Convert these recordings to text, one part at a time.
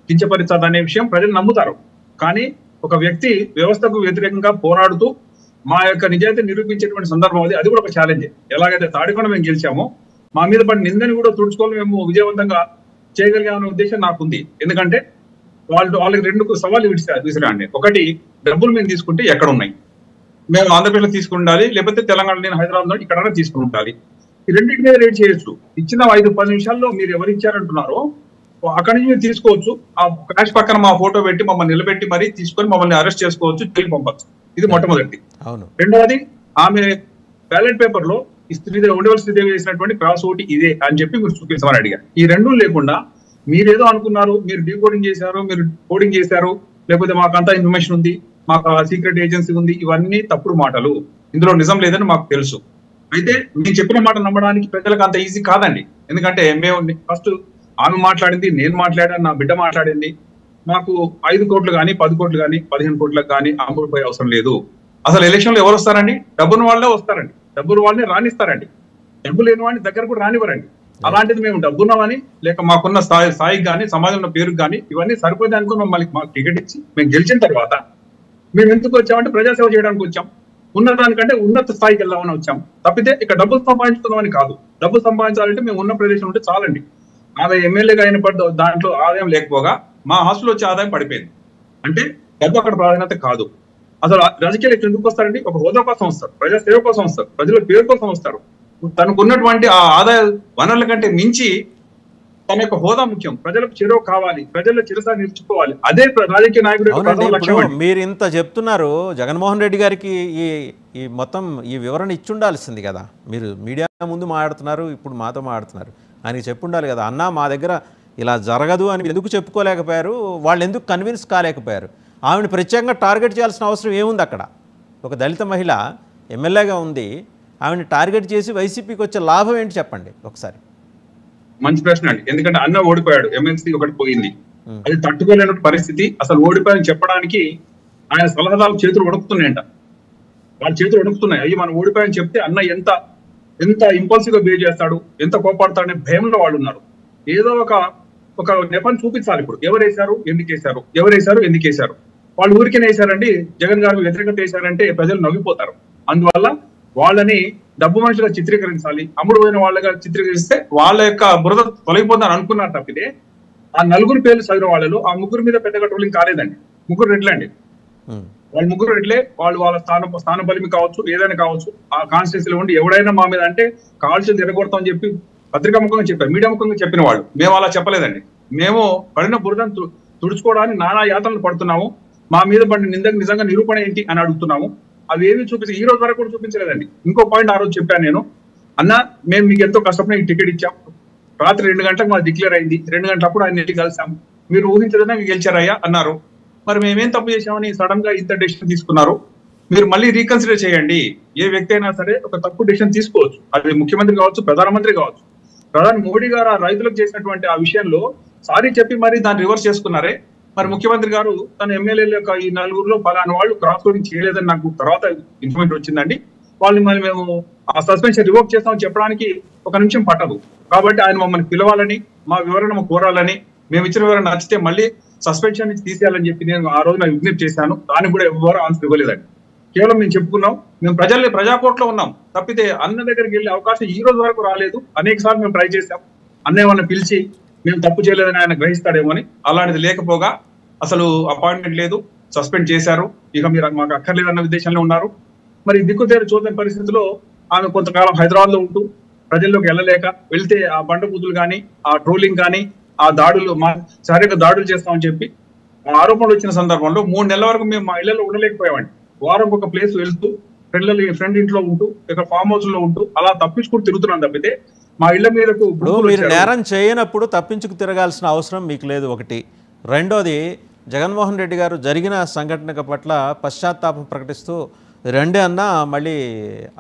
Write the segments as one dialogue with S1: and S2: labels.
S1: కించపరచదనే విషయం ప్రజలు నమ్ముతారు. కానీ ఒక వ్యక్తి వ్యవస్థకు వ్యతిరేకంగా పోరాడుతూ మా యొక్క నిజాయితీ నిరూపించేటువంటి సందర్భం అది కూడా ఒక ఛాలెంజ్. ఎలాగైతే తాడికొండ మేము గెలిచామో మా మీద పడిన నిందని కూడా తుడుచుకోవాలి, మేము విజయవంతంగా చేయగలిగామనే ఉద్దేశం నాకుంది. ఎందుకంటే వాళ్ళకి 2 సవాళ్ళు విసిరాండి. ఒకటి, డబ్బులు మేము తీసుకుంటే ఎక్కడ ఉన్నాయి, మేము ఆంధ్రప్రదేశ్లో తీసుకుని ఉండాలి, లేకపోతే తెలంగాణ, నేను హైదరాబాద్ ఇక్కడ తీసుకుని ఉండాలి. ఈ రెండింటి మీద రేట్ చేయొచ్చు. ఇచ్చిన 5-10 నిమిషాల్లో మీరు ఎవరు ఇచ్చారంటున్నారో అక్కడి నుంచి మీరు తీసుకోవచ్చు. ఆ క్యాష్ పక్కన మా ఫోటో పెట్టి మమ్మల్ని నిలబెట్టి మరీ తీసుకొని మమ్మల్ని అరెస్ట్ చేసుకోవచ్చు, జైలు పంపచ్చు. ఇది మొట్టమొదటి. రెండవది, ఆమె బ్యాలెట్ పేపర్ లో ఉండవలసి శ్రీదేవి వేసినటువంటి క్రాస్ ఓటు ఇదే అని చెప్పి మీరు చూపించమని అడిగారు. ఈ రెండూ లేకుండా మీరేదో అనుకున్నారు, మీరు డీకోడింగ్ చేశారు, మీరు కోడింగ్ చేశారు, లేకపోతే మాకంతా ఇన్ఫర్మేషన్ ఉంది, మాకు సీక్రెట్ ఏజెన్సీ ఉంది, ఇవన్నీ తప్పుడు మాటలు. ఇందులో నిజం లేదని మాకు తెలుసు. అయితే నేను చెప్పిన మాట నమ్మడానికి ప్రజలకు అంత ఈజీ కాదండి. ఎందుకంటే మేము ఫస్ట్ ఆమె మాట్లాడింది, నేను మాట్లాడాను, నా బిడ్డ మాట్లాడింది. మాకు 5 కోట్లు కానీ 10 కోట్లు కానీ 15 కోట్లకు కానీ అమ్ముడుపోయే అవసరం లేదు. అసలు ఎలక్షన్ లో ఎవరు వస్తారండి? డబ్బున్న వాళ్ళే వస్తారండి, డబ్బులు వాళ్ళని రాణిస్తారండి, డబ్బు లేని వాడిని దగ్గర కూడా రానివ్వరండి. అలాంటిది మేము డబ్బున్నామని లేక మాకున్న స్థాయికి కానీ సమాజంలో పేరుకు కానీ ఇవన్నీ సరిపోతే అనుకుని మమ్మల్ని మాకు టికెట్ ఇచ్చి మేము గెలిచిన తర్వాత మేము ఎందుకు వచ్చామంటే ప్రజాసేవ చేయడానికి వచ్చాం, ఉన్నదానికంటే ఉన్నత స్థాయికి వెళ్దామని వచ్చాం. తప్పితే ఇక్కడ డబ్బులు సంపాదించుకుందామని కాదు. డబ్బులు సంపాదించాలంటే మేము ఉన్న ప్రదేశం ఉంటే చాలండి. ఆమె ఎమ్మెల్యేగా అయిన దాంట్లో ఆదాయం లేకపోగా మా హాస్టల్ వచ్చే ఆదాయం పడిపోయింది. అంటే డబ్బు అక్కడ ప్రాధాన్యత కాదు. అసలు రాజకీయాలు ఎందుకు వస్తారండి? ఒక హోదా కోసం వస్తారు, ప్రజాసేవ కోసం వస్తారు, ప్రజల పేరు కోసం వస్తారు. తనకు ఉన్నటువంటి ఆ ఆదాయ వనరుల కంటే మించి తన యొక్క హోదా ముఖ్యం, ప్రజలకు చేరువ కావాలి, ప్రజల్లో చిరసారి నిలుచుకోవాలి. అదే రాజకీయ నాయకుడు.
S2: మీరు ఇంత చెప్తున్నారు, జగన్మోహన్ రెడ్డి గారికి ఈ మొత్తం ఈ వివరణ ఇచ్చుండాల్సింది కదా. మీరు మీడియా ముందు మాట్లాడుతున్నారు, ఇప్పుడు మాతో మాట్లాడుతున్నారు, ఆయనకి చెప్పుండాలి కదా. అన్న మా దగ్గర ఇలా జరగదు అని ఎందుకు చెప్పుకోలేకపోయారు, వాళ్ళు ఎందుకు కన్విన్స్ కాలేకపోయారు? ఆమెను ప్రత్యేకంగా టార్గెట్ చేయాల్సిన అవసరం ఏముంది? అక్కడ ఒక దళిత మహిళ ఎమ్మెల్యేగా ఉంది, ఆమెను టార్గెట్ చేసి వైసీపీకి వచ్చే లాభం ఏంటి చెప్పండి ఒకసారి.
S1: మంచి ప్రశ్న అండి. ఎందుకంటే అన్న ఓడిపోయాడు, ఎమ్మెల్సీ ఒకటి పోయింది, అది తట్టుకోలేని పరిస్థితి. అసలు ఓడిపోయాలని చెప్పడానికి ఆయన సలహాదారు చేతులు వణుకుతున్నాయంట, వాళ్ళ చేతులు వణుకుతున్నాయి. అయ్యి మనం ఓడిపోయాలని చెప్తే అన్న ఎంత ఇంపల్సివ్ గా బిహేవ్ చేస్తాడు, ఎంత కోపాడతాడనే భయంలో వాళ్ళు ఉన్నారు. ఏదో ఒక నెపం చూపించాలి. ఇప్పుడు ఎవరేశారు, ఎందుకు వేశారు, ఎవరేశారు, ఎందుకు వేశారు. వాళ్ళు ఊరికేనే వేశారండి, జగన్ గారు వ్యతిరేకత వేశారంటే ప్రజలు నవ్విపోతారు. అందువల్ల వాళ్ళని డబ్బు మనుషులుగా చిత్రీకరించాలి, అమ్ముడు పోయిన వాళ్ళగా చిత్రీకరిస్తే వాళ్ళ యొక్క బురద తొలగిపోతుందని అనుకున్నారు. తప్పితే ఆ 4 పేర్లు చదివిన వాళ్ళలో ఆ 3 మీద పెద్దగా ట్రోలింగ్ కాలేదండి. 3 రెడ్లే అండి. వాళ్ళు 3 రెడ్లే. వాళ్ళు వాళ్ళ స్థాన బలిమి కావచ్చు, ఏదైనా కావచ్చు, ఆ కాన్స్టిట్యూన్సీలో ఉండి ఎవడైనా మా మీద అంటే కాల్చి తిరగొడతామని చెప్పి పత్రికా ముఖంగా చెప్పారు, మీడియా ముఖంగా చెప్పిన వాళ్ళు. మేము అలా చెప్పలేదండి. మేము పడిన బురదను తుడుచుకోవడానికి నానా యాతనలు పడుతున్నాము. మా మీద పడిన నిందకు నిజంగా నిరూపణ ఏంటి అని అడుగుతున్నాము. అవి ఏమి ఈ రోజు వరకు కూడా చూపించలేదండి. ఇంకో పాయింట్ ఆ రోజు చెప్పాను నేను, అన్న మేము మీకు ఎంతో కష్టపడి టికెట్ ఇచ్చాం, రాత్రి 2 గంటలకు మాకు డిక్లేర్ అయింది, 2 గంటలప్పుడు ఆయన ఇంటికి కలిసాం, మీరు ఊహించదన్నా మీకు గెలిచారయ్యా అన్నారు. మరి మేమేం తప్పు చేశామని సడన్ గా ఇంత డెసిషన్ తీసుకున్నారు? మీరు మళ్ళీ రీకన్సిడర్ చేయండి. ఏ వ్యక్తి అయినా సరే ఒక తప్పు డెసిషన్ తీసుకోవచ్చు, అది ముఖ్యమంత్రి కావచ్చు, ప్రధానమంత్రి కావచ్చు. ప్రధాని మోడీ గారు ఆ రైతులకు చేసినటువంటి ఆ విషయంలో సారీ చెప్పి మరి దాన్ని రివర్స్ చేసుకున్నారే. మరి ముఖ్యమంత్రి గారు తన ఎమ్మెల్యేల యొక్క ఈ 4గురిలో పలానా వాళ్ళు క్రాస్ కోడింగ్ చేయలేదని నాకు తర్వాత ఇన్ఫర్మేషన్ వచ్చిందండి, వాళ్ళని మరి మేము ఆ సస్పెన్షన్ రివోక్ చేస్తామని చెప్పడానికి 1 నిమిషం పట్టదు. కాబట్టి ఆయన మమ్మల్ని పిలవాలని, మా వివరణ కోరాలని, మేము ఇచ్చిన వివరణ నచ్చితే మళ్ళీ సస్పెన్షన్ నుంచి తీసేయాలని చెప్పి నేను ఆ రోజున విజ్ఞప్తి చేశాను. దానికి కూడా ఎవరు ఆన్సర్ ఇవ్వలేదండి. కేవలం మేము చెప్పుకున్నాం, మేము ప్రజాకోట్లో ఉన్నాం. తప్పితే అన్న దగ్గరికి వెళ్ళే అవకాశం ఈ రోజు వరకు రాలేదు. అనేక సార్లు మేము ట్రై చేశాం, అన్న ఏమన్నా పిలిచి మేము తప్పు చేయలేదని ఆయన గ్రహిస్తాడేమో అని. అలాంటిది లేకపోగా అసలు అపాయింట్మెంట్ లేదు, సస్పెండ్ చేశారు. ఇక మీరు మాకు అక్కర్లేదన్న ఉద్దేశంలో ఉన్నారు. మరి దిక్కుతేరు చూడని పరిస్థితిలో ఆమె కొంతకాలం హైదరాబాద్ లో ఉంటూ ప్రజల్లోకి వెళ్ళలేక, వెళ్తే ఆ బండ బూతులు కానీ, ఆ ట్రోలింగ్ కానీ, ఆ దాడులు, శారీరక దాడులు చేస్తామని చెప్పి ఆరోపణలు వచ్చిన సందర్భంలో 3 నెలల వరకు మేము మా ఇళ్లలో ఉండలేకపోయామండి. వారం ఒక ప్లేస్ వెళ్తూ ఫ్రెండ్ ఇంట్లో ఉంటూ, ఇక్కడ ఫామ్ హౌస్ లో ఉంటూ అలా తప్పించుకుంటూ తిరుగుతున్నాం. తప్పితే మా ఇళ్ల మీదకు
S2: మీరు నేరం చేయనప్పుడు తప్పించుకు తిరగాల్సిన అవసరం మీకు లేదు. ఒకటి. రెండోది, జగన్మోహన్ రెడ్డి గారు జరిగిన సంఘటన పట్ల పశ్చాత్తాపం ప్రకటిస్తూ రెండే అన్న మళ్ళీ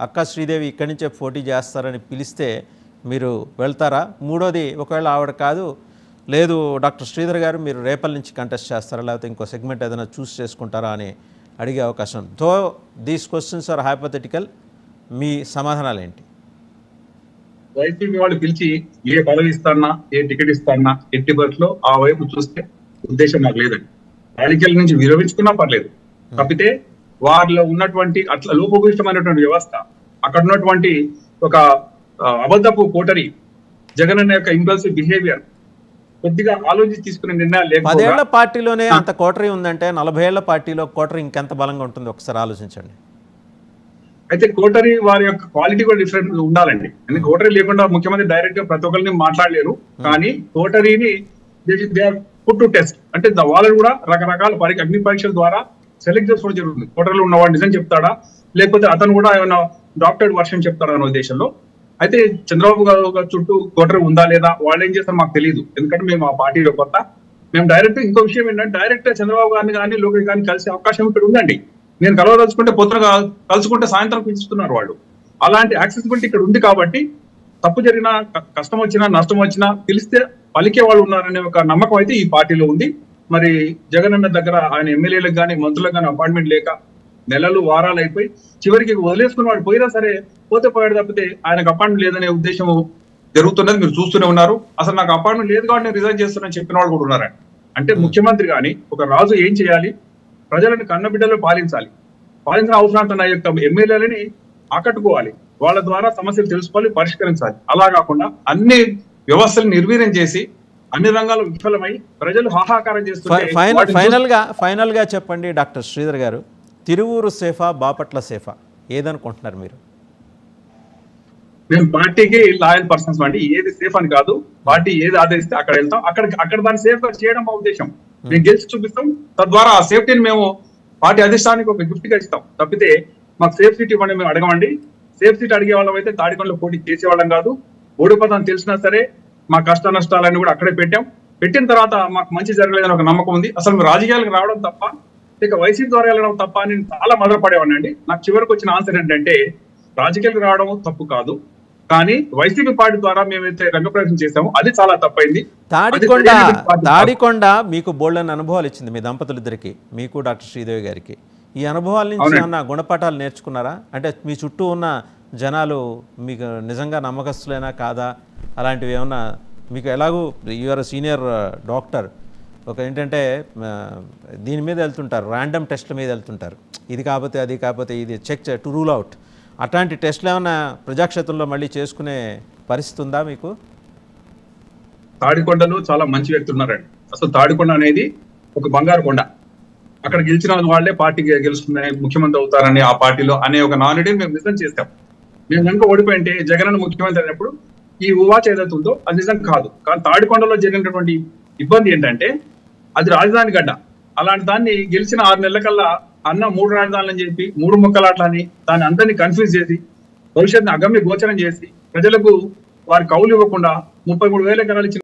S2: అక్క శ్రీదేవి ఇక్కడి నుంచే పోటీ చేస్తారని పిలిస్తే మీరు వెళ్తారా? మూడోది, ఒకవేళ ఆవిడ కాదు, లేదు డాక్టర్ శ్రీధర్ గారు మీరు రేపల్ నుంచి కంటెస్ట్ చేస్తారా, లేకపోతే ఇంకో సెగ్మెంట్ ఏదైనా చూస్ చేసుకుంటారా అని అడిగే అవకాశం. తో దీస్ క్వశ్చన్స్ ఆర్ హైపోథెటికల్. మీ సమాధానాలు ఏంటి?
S1: వైసీపీ వాళ్ళు పిలిచి ఏ పదవి ఇస్తానా, ఏ టికెట్ ఇస్తానా, ఎట్టి బస్సులో ఆ వైపు చూస్తే ఉద్దేశం నాకు లేదండి. రాజకీయాల నుంచి విరమించుకున్నా పర్లేదు. తప్పితే వారిలో ఉన్నటువంటి అట్లా లోపభూయిష్టమైనటువంటి వ్యవస్థ, అక్కడ ఉన్నటువంటి ఒక అబద్ధపు కోటరీ, జగన్ అన్న యొక్క ఇంపల్సివ్ బిహేవియర్, కొద్దిగా ఆలోచించి తీసుకునే నిర్ణయాలు
S2: 10 ఏళ్ల
S1: లేకపోతే
S2: పార్టీలోనే అంత కోటరీ ఉందంటే 40 ఏళ్ల పార్టీలో కోటరీ ఇంకెంత బలంగా ఉంటుంది ఒకసారి ఆలోచించండి.
S1: అయితే కోటరీ వారి యొక్క క్వాలిటీ కూడా డిఫరెంట్ ఉండాలండి. ఎందుకంటే కోటరీ లేకుండా ముఖ్యమంత్రి డైరెక్ట్ గా ప్రతి ఒక్కరిని మాట్లాడలేరు. కానీ కోటరీని they are put to test, అంటే వాళ్ళని కూడా రకరకాల అగ్ని పరీక్షల ద్వారా సెలెక్ట్ చేసుకోవడం జరుగుతుంది. కోటరీలో ఉన్నవాడు నిజం చెప్తాడా, లేకపోతే అతను కూడా ఏమైనా డాక్టర్డ్ వర్షన్ చెప్తాడా అనే ఉద్దేశంలో. అయితే చంద్రబాబు గారు చుట్టూ కోటరీ ఉందా లేదా, వాళ్ళు ఏం చేస్తారో మాకు తెలియదు. ఎందుకంటే మేము ఆ పార్టీలో కొత్త. మేము డైరెక్ట్ ఇంకో విషయం ఏంటంటే డైరెక్ట్ చంద్రబాబు గారిని కానీ లోకేష్ గారిని కలిసే అవకాశం ఇక్కడ ఉందండి. నేను కలవదలుచుకుంటే పొద్దున కలుసుకుంటే సాయంత్రం పిలుస్తున్నారు వాళ్ళు. అలాంటి యాక్సెసిబిలిటీ ఇక్కడ ఉంది కాబట్టి తప్పు జరిగినా, కష్టం వచ్చినా, నష్టం వచ్చినా పిలిస్తే పలికే వాళ్ళు ఉన్నారనే ఒక నమ్మకం అయితే ఈ పార్టీలో ఉంది. మరి జగన్ అన్న దగ్గర ఆయన ఎమ్మెల్యేలకు కానీ మంత్రులకు కానీ అపాయింట్మెంట్ లేక నెలలు వారాలు అయిపోయి చివరికి వదిలేసుకుని వాడు పోయినా సరే పోతే పోయాడు తప్పితే ఆయనకు అపాయింట్మెంట్ లేదనే ఉద్దేశం జరుగుతున్నది మీరు చూస్తూనే ఉన్నారు. అసలు నాకు అపాయింట్మెంట్ లేదు కాబట్టి నేను రిజైన్ చేస్తున్నానని చెప్పిన వాళ్ళు కూడా ఉన్నారండి. అంటే ముఖ్యమంత్రి కానీ ఒక రాజు ఏం చేయాలి, ప్రజలను కన్నబిడ్డలు పాలించాలి, పాలించిన అవసరం నా యొక్క ఎమ్మెల్యేలని ఆకట్టుకోవాలి, వాళ్ళ ద్వారా సమస్యలు తెలుసుకోవాలి, పరిష్కరించాలి. అలా కాకుండా అన్ని వ్యవస్థలు నిర్వీర్యం చేసి అన్ని రంగాలు విఫలమై ప్రజలు హాహాకారం చేస్తుంటే
S2: ఫైనల్ గా చెప్పండి డాక్టర్ శ్రీధర్ గారు, తిరువూరు సేఫా, బాపట్ల సేఫా, ఏదనుకుంటున్నారు మీరు?
S1: మేము పార్టీకి లాయల్ పర్సన్స్ అండి. ఏది సేఫ్ అని కాదు, పార్టీ ఏది ఆదరిస్తే అక్కడ వెళ్తాం, అక్కడ దాన్ని సేఫ్ గా చేయడం మా ఉద్దేశం. మేము గెలిచి చూపిస్తాం, తద్వారా ఆ సేఫ్టీని మేము పార్టీ అధిష్టానానికి ఒక గిఫ్ట్ గా ఇస్తాం. తప్పితే మాకు సేఫ్ సీట్ ఇవ్వండి మేము అడగమండి. సేఫ్ సీట్ అడిగే వాళ్ళం అయితే తాడికొండలో పోటీ చేసేవాళ్ళం కాదు. ఓడిపోతాం తెలిసినా సరే మా కష్ట నష్టాలన్నీ కూడా అక్కడే పెట్టాం. పెట్టిన తర్వాత మాకు మంచి జరగలేదని ఒక నమ్మకం ఉంది. అసలు మీరు రాజకీయాలకు రావడం తప్ప, ఇక వైసీపీ ద్వారా వెళ్ళడం తప్ప అని చాలా మదనపడేవాడిని అండి. నాకు చివరికి వచ్చిన ఆన్సర్ ఏంటంటే రాజకీయాలకు రావడం తప్పు కాదు, కానీ వైసీపీ పార్టీ ద్వారా మేమైతే రంగప్రవేశం చేసామో అది చాలా తప్పైంది.
S2: తాడికొండ మీకు బోల్డని అనుభవాలు ఇచ్చింది మీ దంపతులిద్దరికి, మీకు డాక్టర్ శ్రీదేవి గారికి. ఈ అనుభవాల నుంచి ఏమన్నా గుణపాఠాలు నేర్చుకున్నారా? అంటే మీ చుట్టూ ఉన్న జనాలు మీకు నిజంగా నమ్మకస్తులైనా కాదా, అలాంటివి ఏమన్నా మీకు? ఎలాగూ యూఆర్ సీనియర్ డాక్టర్, ఒక ఏంటంటే దీని మీద వెళ్తుంటారు, ర్యాండమ్ టెస్ట్ల మీద వెళ్తుంటారు, ఇది కాకపోతే అది కాకపోతే ఇది చెక్ టు రూల్ అవుట్. అట్లాంటి టెస్ట్లు ఏమైనా ప్రజాక్షేత్రంలో మళ్ళీ చేసుకునే పరిస్థితి ఉందా మీకు?
S1: తాడికొండలో చాలా మంచి వ్యక్తులు ఉన్నారండి. అసలు తాడికొండ అనేది ఒక బంగారు కొండ. అక్కడ గెలిచిన వాళ్ళే పార్టీ గెలుస్తుంది, ముఖ్యమంత్రి అవుతారని ఆ పార్టీలో అనే ఒక నానుడిని మేము నిజం చేస్తాం. మేము కనుక ఓడిపోయింటే జగన్ అన్న ముఖ్యమంత్రి అయినప్పుడు ఈ ఉవాచ ఏదైతే ఉందో అది నిజం కాదు. కానీ తాడికొండలో జరిగినటువంటి ఇబ్బంది ఏంటంటే అది రాజధాని గడ్డ. అలాంటి దాన్ని గెలిచిన 6 నెలల కల్లా అన్న 3 రాజధానులు అని చెప్పి 3 ముక్కలాట్లని దాన్ని అందరినీ కన్ఫ్యూజ్ చేసి భవిష్యత్తుని అగమ్య గోచరం చేసి ప్రజలకు వారి కౌలు ఇవ్వకుండా 33,000 ఎకరాలు ఇచ్చిన